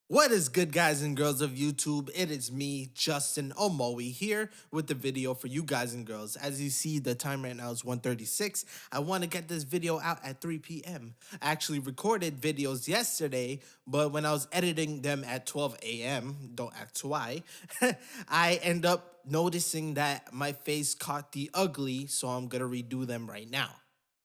What is good, guys and girls of YouTube? It is me, Justin Omoi, here with the video for you guys and girls. As you see, the time right now is 1:36. I want to get this video out at 3 p.m. I actually recorded videos yesterday, but when I was editing them at 12 a.m., don't ask why, I end up noticing that my face caught the ugly, so I'm going to redo them right now.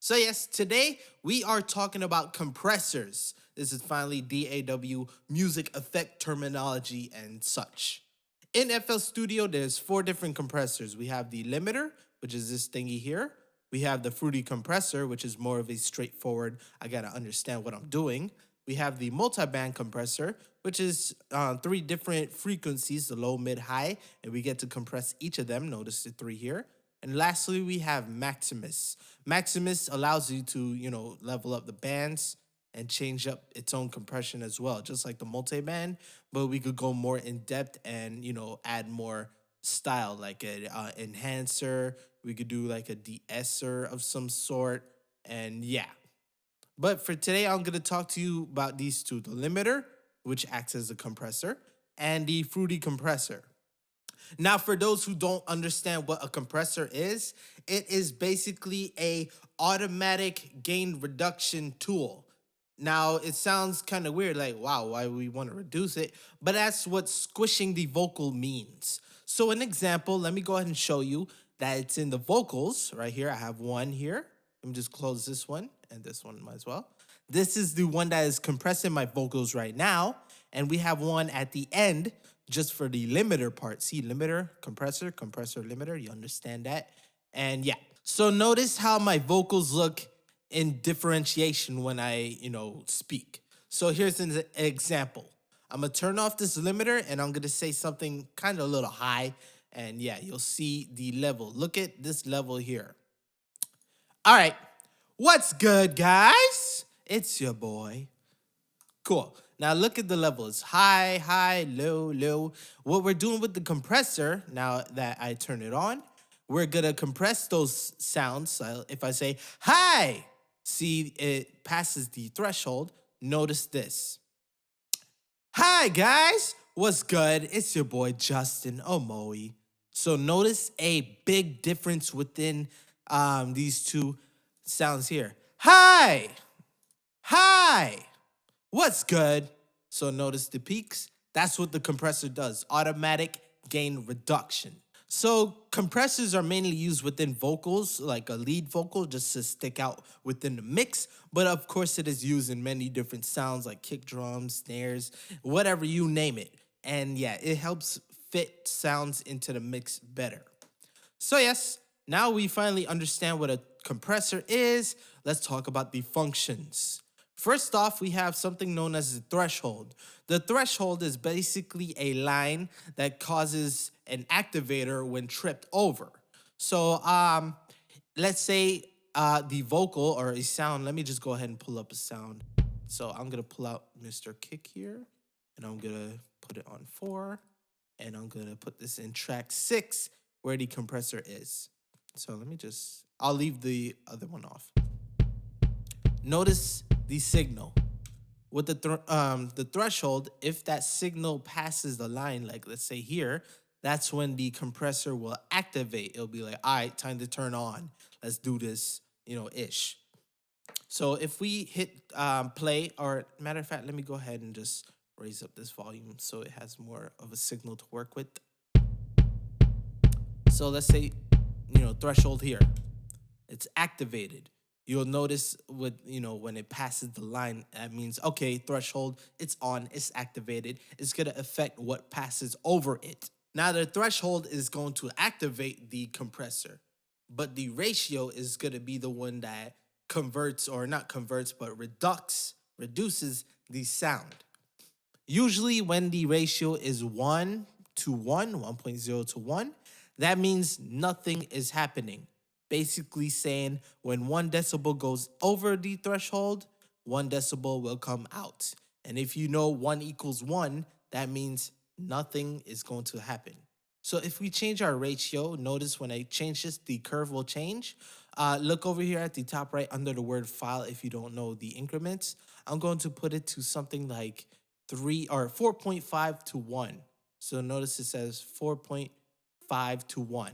So yes, today we are talking about compressors. This is finally DAW music effect terminology and such. In FL Studio, there's four different compressors. We have the limiter, which is this thingy here. We have the fruity compressor, which is more of a straightforward, I gotta understand what I'm doing. We have the multi-band compressor, which is three different frequencies, the low, mid, high, and we get to compress each of them. Notice the three here. And lastly, we have Maximus. Maximus allows you to, level up the bands and change up its own compression as well, just like the multi-band. But we could go more in depth and, add more style, like an enhancer. We could do like a de-esser of some sort. And yeah. But for today, I'm going to talk to you about these two, the limiter, which acts as a compressor, and the fruity compressor. Now, for those who don't understand what a compressor is, it is basically a automatic gain reduction tool. Now, it sounds kind of weird, like, wow, why we want to reduce it? But that's what squishing the vocal means. So an example, let me go ahead and show you that it's in the vocals right here. I have one here. Let me just close this one and this one as well. This is the one that is compressing my vocals right now. And we have one at the end just for the limiter part. See, limiter, compressor, compressor, limiter. You understand that? And yeah. So notice how my vocals look in differentiation when I, speak. So here's an example. I'm going to turn off this limiter and I'm going to say something kind of a little high. And yeah, you'll see the level. Look at this level here. All right. What's good, guys? It's your boy. Cool. Now look at the levels. High, high, low, low. What we're doing with the compressor, now that I turn it on, we're going to compress those sounds. So if I say hi, see it passes the threshold. Notice this. Hi, guys. What's good? It's your boy, Justin Omoi. So notice a big difference within these two sounds here. Hi. Hi. What's good? So notice the peaks. That's what the compressor does. Automatic gain reduction. So compressors are mainly used within vocals, like a lead vocal, just to stick out within the mix. But of course, it is used in many different sounds like kick drums, snares, whatever you name it. And yeah, it helps fit sounds into the mix better. So yes, now we finally understand what a compressor is. Let's talk about the functions. First off, we have something known as the threshold. The threshold is basically a line that causes an activator when tripped over. So let's say the vocal or a sound. Let me just go ahead and pull up a sound. So I'm gonna pull out Mr. Kick here, and I'm gonna put it on 4, and I'm gonna put this in track 6 where the compressor is. So I'll leave the other one off. Notice the signal. With the threshold, if that signal passes the line, like let's say here, that's when the compressor will activate. It'll be like, all right, time to turn on. Let's do this, ish. So if we hit play, or matter of fact, let me go ahead and just raise up this volume so it has more of a signal to work with. So let's say, threshold here, it's activated. You'll notice when it passes the line, that means, okay, threshold, it's on, it's activated. It's going to affect what passes over it. Now the threshold is going to activate the compressor, but the ratio is going to be the one that converts, or not converts, but reduces the sound. Usually when the ratio is 1 to 1, 1.0 to 1, that means nothing is happening. Basically saying when 1 decibel goes over the threshold, 1 decibel will come out. And if you know 1 equals 1, that means nothing is going to happen. So if we change our ratio, notice when I change this, the curve will change. Look over here at the top right under the word file if you don't know the increments. I'm going to put it to something like 3 or 4.5 to 1. So notice it says 4.5 to 1.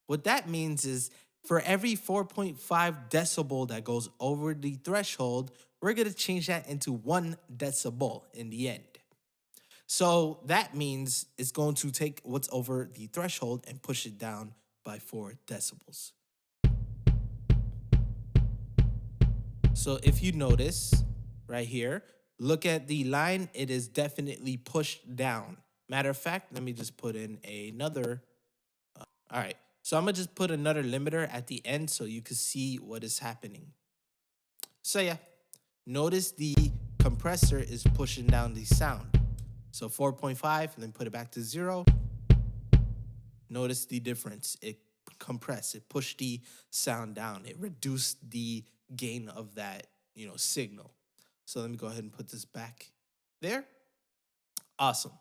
What that means is for every 4.5 decibel that goes over the threshold, we're going to change that into 1 decibel in the end. So that means it's going to take what's over the threshold and push it down by 4 decibels. So if you notice right here, look at the line, it is definitely pushed down. Matter of fact, let me just put in another. All right, so I'm gonna just put another limiter at the end so you can see what is happening. So yeah, notice the compressor is pushing down the sound. So 4.5 and then put it back to 0. Notice the difference. It compressed, it pushed the sound down. It reduced the gain of that, signal. So let me go ahead and put this back there. Awesome.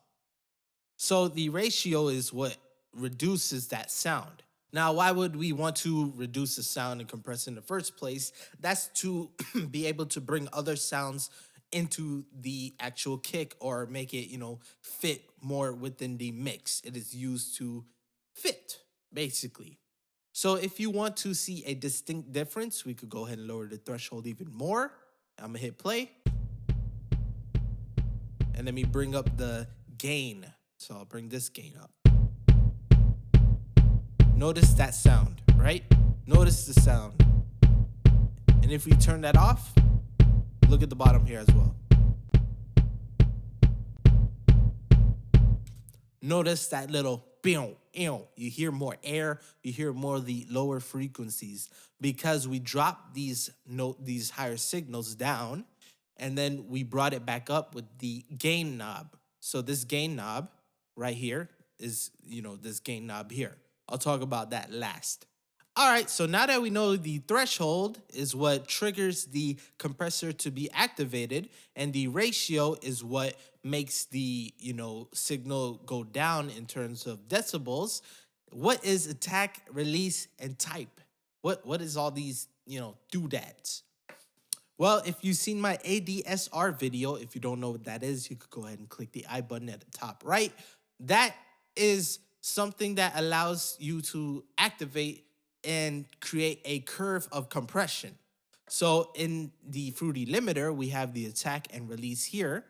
So the ratio is what reduces that sound. Now, why would we want to reduce the sound and compress in the first place? That's to be able to bring other sounds into the actual kick or make it, fit more within the mix. It is used to fit, basically. So if you want to see a distinct difference, we could go ahead and lower the threshold even more. I'm gonna hit play. And let me bring up the gain. So I'll bring this gain up. Notice that sound, right? Notice the sound. And if we turn that off, look at the bottom here as well. Notice that little boom, you hear more air, you hear more of the lower frequencies because we dropped these higher signals down and then we brought it back up with the gain knob. So this gain knob right here is, this gain knob here. I'll talk about that last. All right, so now that we know the threshold is what triggers the compressor to be activated, and the ratio is what makes the, signal go down in terms of decibels, what is attack, release, and type? What is all these, doodads? Well, if you've seen my ADSR video, if you don't know what that is, you could go ahead and click the I button at the top right. That is something that allows you to activate and create a curve of compression. So in the Fruity limiter, we have the attack and release here.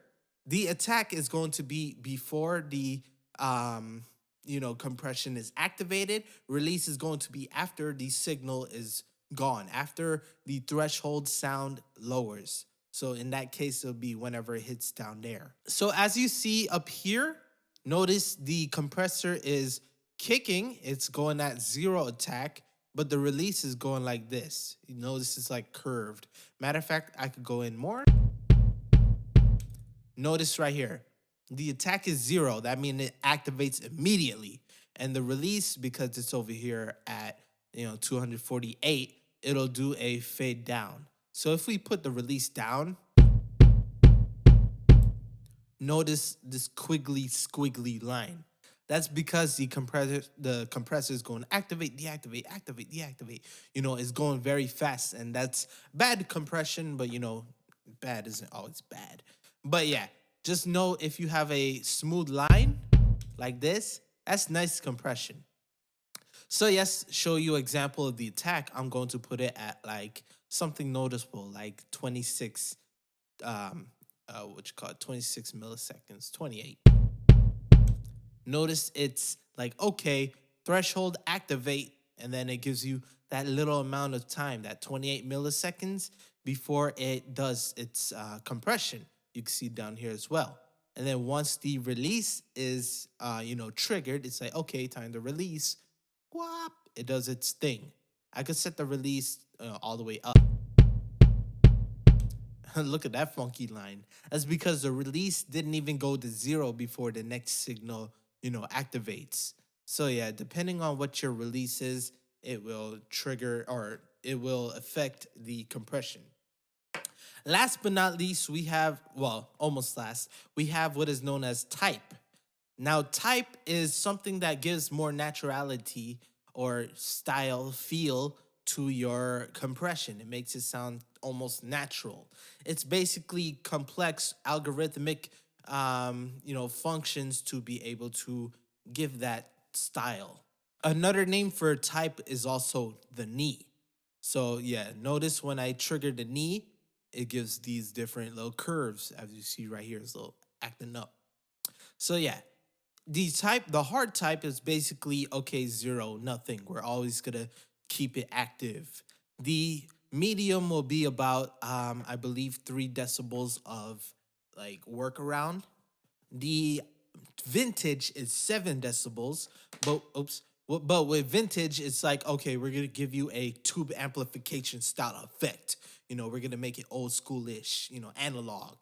The attack is going to be before the compression is activated. Release is going to be after the signal is gone, after the threshold sound lowers. So in that case, it'll be whenever it hits down there. So as you see up here, notice the compressor is kicking. It's going at 0 attack, but the release is going like this. This is like curved. Matter of fact, I could go in more. Notice right here, the attack is 0. That means it activates immediately. And the release, because it's over here at 248, it'll do a fade down. So if we put the release down, notice this squiggly line. That's because the compressor is going to activate, deactivate, activate, deactivate. It's going very fast, and that's bad compression, but bad isn't always bad. But yeah, just know if you have a smooth line like this, that's nice compression. So yes, show you example of the attack. I'm going to put it at like something noticeable, like 26, 26 milliseconds, 28. Notice it's like, okay, threshold activate, and then it gives you that little amount of time, that 28 milliseconds before it does its compression. You can see down here as well. And then once the release is, triggered, it's like, okay, time to release. Whoop, it does its thing. I could set the release all the way up. Look at that funky line. That's because the release didn't even go to 0 before the next signal, activates. So yeah, depending on what your release is, it will trigger or it will affect the compression. Last but not least, we have, almost last, we have what is known as type. Now, type is something that gives more naturality or style, feel to your compression. It makes it sound almost natural. It's basically complex algorithmic functions to be able to give that style. Another name for type is also the knee. So yeah, notice when I trigger the knee, it gives these different little curves as you see right here. It's a little acting up. So yeah, the hard type is basically okay, zero, nothing. We're always gonna keep it active. The medium will be about I believe 3 decibels of like workaround. The vintage is 7 decibels, but oops. But with vintage, it's like, okay, we're gonna give you a tube amplification style effect. We're gonna make it old schoolish, analog,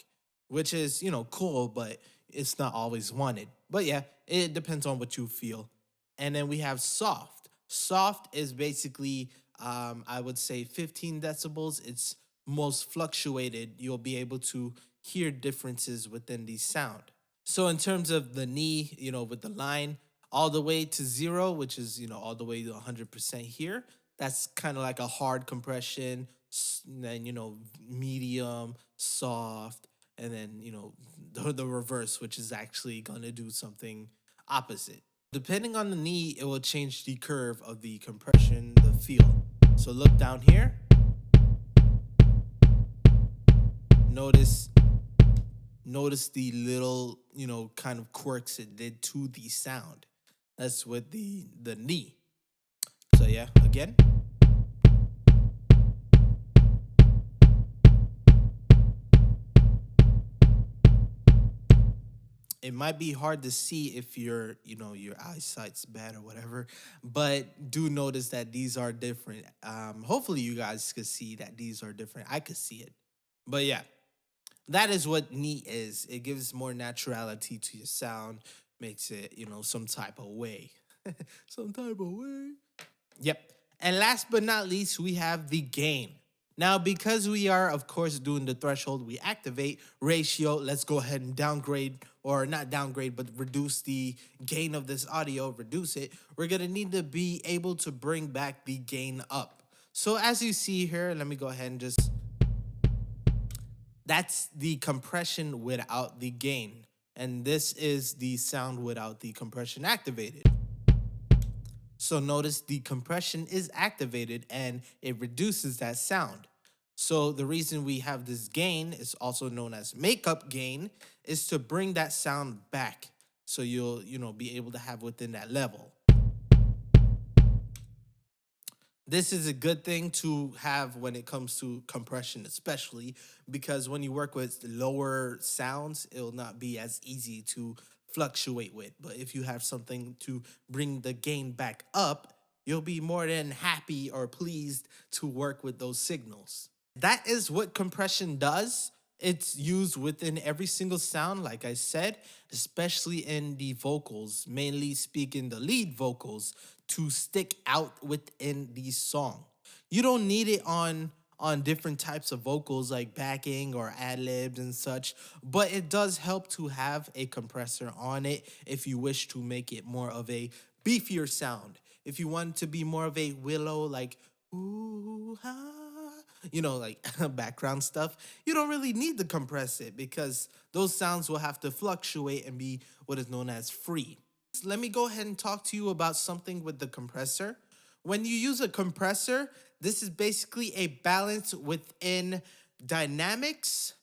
which is, cool, but it's not always wanted. But yeah, it depends on what you feel. And then we have soft. Soft is basically, I would say 15 decibels. It's most fluctuated. You'll be able to hear differences within the sound. So in terms of the knee, with the line all the way to zero, which is, all the way to 100% here, that's kind of like a hard compression, then, medium, soft, and then, the reverse, which is actually going to do something opposite. Depending on the knee, it will change the curve of the compression, the feel. So look down here, notice notice the little, kind of quirks it did to the sound. That's with the knee. So yeah, again. It might be hard to see if your eyesight's bad or whatever, but do notice that these are different. Hopefully you guys could see that these are different. I could see it. But yeah, that is what neat is. It gives more naturality to your sound, makes it, some type of way. Some type of way. Yep. And last but not least, we have the gain. Now, because we are, of course, doing the threshold, we activate ratio. Let's go ahead and downgrade, or not downgrade, but reduce the gain of this audio, reduce it. We're going to need to be able to bring back the gain up. So as you see here, let me go ahead and just, that's the compression without the gain. And this is the sound without the compression activated. So notice the compression is activated and it reduces that sound. So the reason we have this gain is also known as makeup gain is to bring that sound back. So you'll, be able to have within that level. This is a good thing to have when it comes to compression, especially because when you work with lower sounds, it'll not be as easy to fluctuate with. But if you have something to bring the gain back up, you'll be more than happy or pleased to work with those signals. That is what compression does. It's used within every single sound, like I said, especially in the vocals, mainly speaking the lead vocals, to stick out within the song. You don't need it on different types of vocals like backing or ad libs and such, but it does help to have a compressor on it if you wish to make it more of a beefier sound. If you want to be more of a willow, like ooh ha, like background stuff, you don't really need to compress it because those sounds will have to fluctuate and be what is known as free. Let me go ahead and talk to you about something with the compressor. When you use a compressor, this is basically a balance within dynamics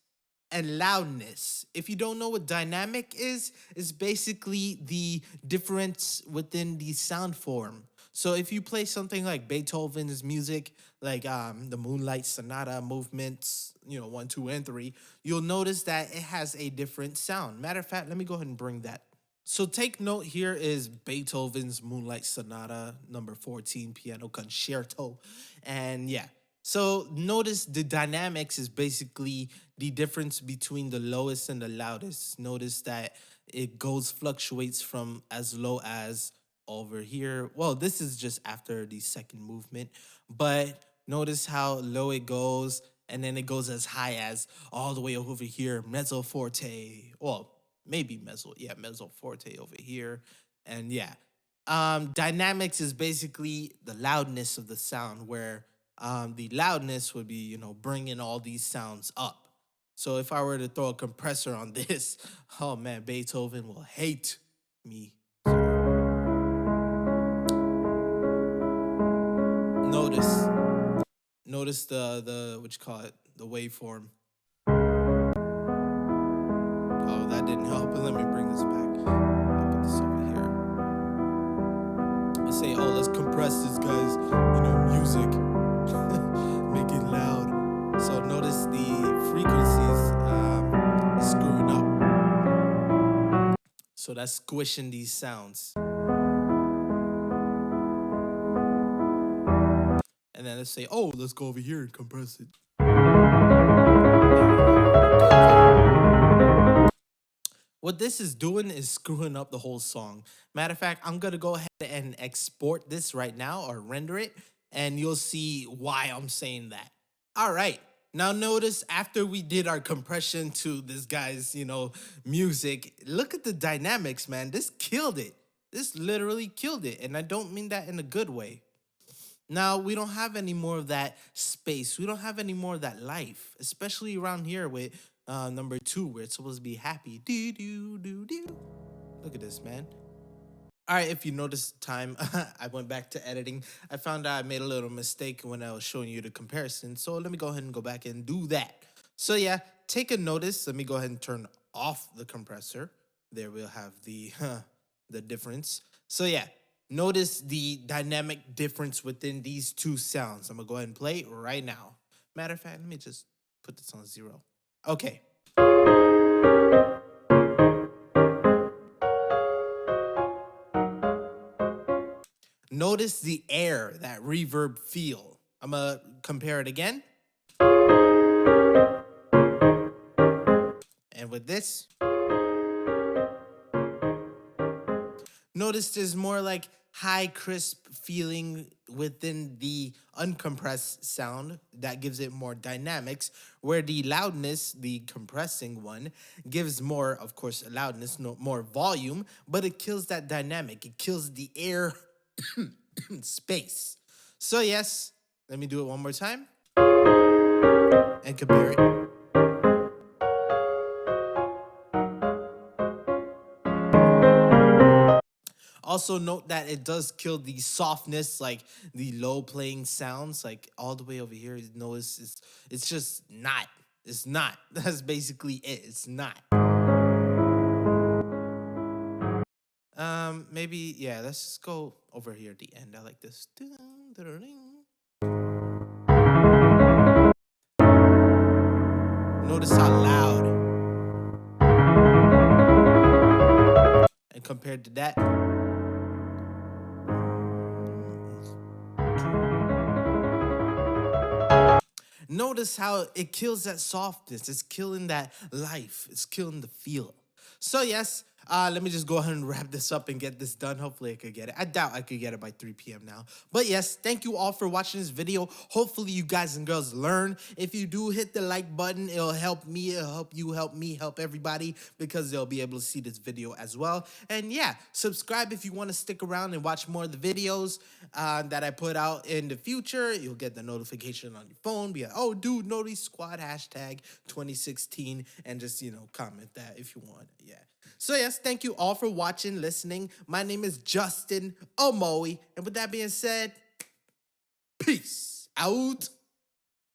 and loudness. If you don't know what dynamic is, it's basically the difference within the sound form. So if you play something like Beethoven's music, like the Moonlight Sonata movements, 1, 2, and 3, you'll notice that it has a different sound. Matter of fact, let me go ahead and bring that. So take note, here is Beethoven's Moonlight Sonata number 14 piano concerto. And yeah, so notice the dynamics is basically the difference between the lowest and the loudest. Notice that it goes fluctuates from as low as over here. Well, this is just after the second movement, but notice how low it goes and then it goes as high as all the way over here, mezzo forte. Well, maybe mezzo, yeah, mezzo forte over here. And yeah, dynamics is basically the loudness of the sound, where the loudness would be, bringing all these sounds up. So if I were to throw a compressor on this, oh man, Beethoven will hate me. Notice, notice the what you call it, the waveform. Oh, that didn't help. But let me bring this back. I'll put this over here. I say, oh, let's compress this guy's, music, make it loud. So notice the frequencies screwing up. So that's squishing these sounds. And then let's say, oh, let's go over here and compress it. What this is doing is screwing up the whole song. Matter of fact, I'm gonna go ahead and export this right now or render it, and you'll see why I'm saying that. All right. Now notice after we did our compression to this guy's, music, look at the dynamics, man. This killed it. This literally killed it. And I don't mean that in a good way. Now, we don't have any more of that space. We don't have any more of that life, especially around here with number 2, where it's supposed to be happy. Do. Look at this, man. All right, if you notice the time, I went back to editing. I found out I made a little mistake when I was showing you the comparison. So let me go ahead and go back and do that. So yeah, take a notice. Let me go ahead and turn off the compressor. There we'll have the difference. So yeah, notice the dynamic difference within these two sounds. I'm gonna go ahead and play right now. Matter of fact, let me just put this on 0. Okay. Notice the air, that reverb feel. I'm gonna compare it again. And with this, notice there's more like high crisp feeling within the uncompressed sound that gives it more dynamics, where the loudness, the compressing one, gives more, of course, loudness, more volume, but it kills that dynamic. It kills the air space. So yes, let me do it one more time and compare it. Also note that it does kill the softness, like the low playing sounds, like all the way over here. Notice it's just not. It's not. That's basically it. It's not. Maybe, yeah, let's just go over here at the end. I like this. Notice how loud. And compared to that, notice how it kills that softness. It's killing that life. It's killing the feel. So yes, let me just go ahead and wrap this up and get this done. Hopefully I could get it. I doubt I could get it by 3 p.m. now. But yes, thank you all for watching this video. Hopefully you guys and girls learn. If you do, hit the like button. It'll help me. It'll help you, help me, help everybody, because they'll be able to see this video as well. And yeah, subscribe if you want to stick around and watch more of the videos that I put out in the future. You'll get the notification on your phone. Be like, oh, dude, Notice Squad hashtag 2016, and just, comment that if you want. Yeah. So yes, thank you all for watching, listening. My name is Justin Omoi. And with that being said, peace out.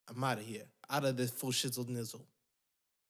I'm out of here. Out of this full shizzle nizzle.